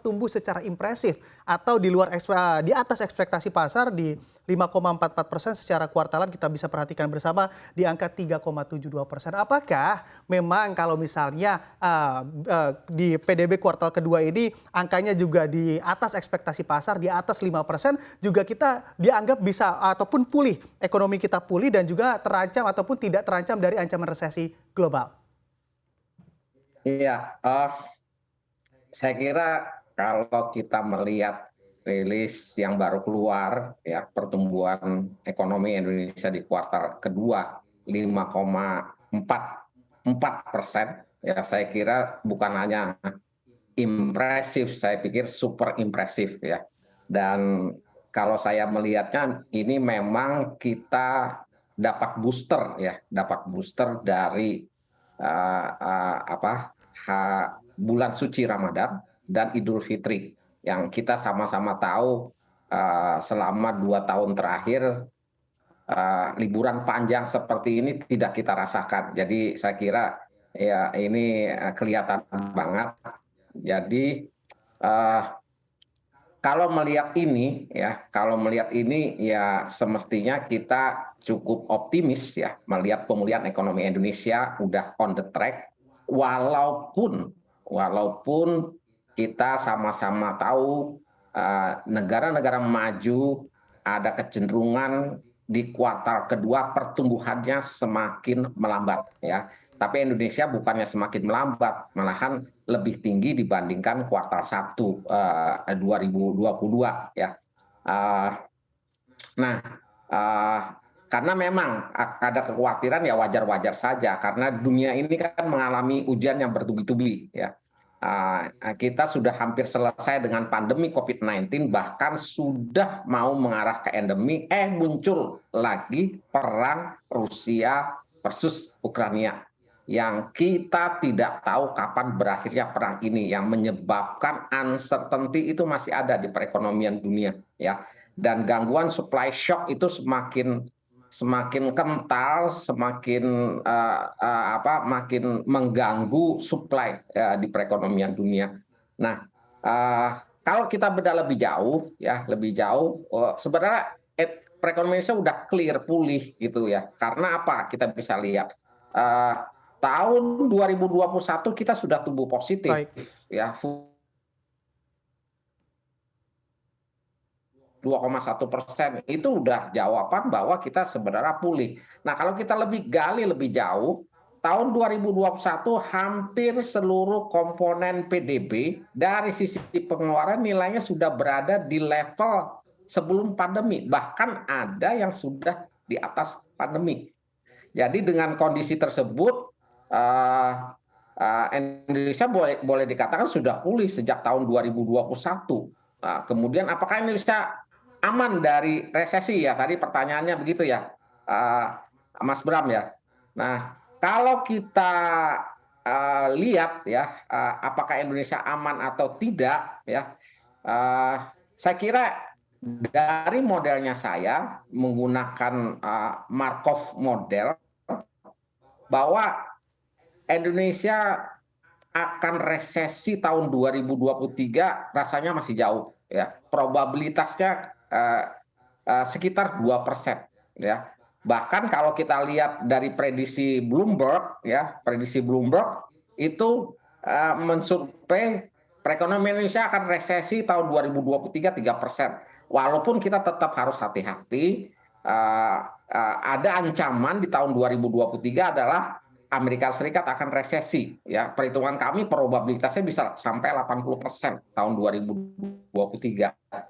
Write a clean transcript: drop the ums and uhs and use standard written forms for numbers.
tumbuh secara impresif atau di atas ekspektasi pasar di 5,44% secara kuartalan kita bisa perhatikan bersama di angka 3,72%. Apakah memang kalau misalnya di PDB kuartal kedua ini angkanya juga di atas ekspektasi pasar di atas 5% juga kita dianggap bisa ataupun pulih, ekonomi kita pulih dan juga terancam ataupun tidak terancam dari ancaman resesi global? Iya, saya kira kalau kita melihat rilis yang baru keluar, ya pertumbuhan ekonomi Indonesia di kuartal kedua 5,44%, ya saya kira bukan hanya impresif, saya pikir super impresif ya. Dan kalau saya melihatnya ini memang kita dapat booster ya, dapat booster dari bulan suci Ramadan dan Idul Fitri yang kita sama-sama tahu selama 2 tahun terakhir liburan panjang seperti ini tidak kita rasakan. Jadi saya kira ya ini kelihatan banget. Jadi uh, kalau melihat ini ya semestinya kita cukup optimis ya melihat pemulihan ekonomi Indonesia udah on the track, walaupun kita sama-sama tahu negara-negara maju ada kecenderungan di kuartal kedua pertumbuhannya semakin melambat ya. Tapi Indonesia bukannya semakin melambat, malahan lebih tinggi dibandingkan kuartal 1 2022 ya. Uh, nah, uh, karena memang ada kekhawatiran ya wajar-wajar saja karena dunia ini kan mengalami ujian yang bertubi-tubi ya. Kita sudah hampir selesai dengan pandemi COVID-19, bahkan sudah mau mengarah ke endemi, muncul lagi perang Rusia versus Ukraina yang kita tidak tahu kapan berakhirnya perang ini, yang menyebabkan uncertainty itu masih ada di perekonomian dunia ya, dan gangguan supply shock itu semakin kental, makin mengganggu supply di perekonomian dunia. Nah, kalau kita bedah lebih jauh, sebenarnya perekonomian Indonesia udah clear pulih gitu ya. Karena apa? Kita bisa lihat tahun 2021 kita sudah tumbuh positif Baik. ya. 2,1% itu udah jawaban bahwa kita sebenarnya pulih. Nah, kalau kita lebih gali lebih jauh, tahun 2021 hampir seluruh komponen PDB dari sisi pengeluaran nilainya sudah berada di level sebelum pandemi, bahkan ada yang sudah di atas pandemi. Jadi dengan kondisi tersebut Indonesia boleh dikatakan sudah pulih sejak tahun 2021. Kemudian apakah Indonesia aman dari resesi ya? Tadi pertanyaannya begitu ya, Mas Bram ya. Nah, kalau kita lihat ya, apakah Indonesia aman atau tidak ya? Saya kira dari modelnya saya menggunakan Markov model bahwa Indonesia akan resesi tahun 2023 rasanya masih jauh ya, probabilitasnya sekitar 2% ya. Bahkan kalau kita lihat dari prediksi Bloomberg itu mensurvei perekonomian Indonesia akan resesi tahun 2023 3%. Walaupun kita tetap harus hati-hati, ada ancaman di tahun 2023 adalah Amerika Serikat akan resesi ya. Perhitungan kami probabilitasnya bisa sampai 80% tahun 2023.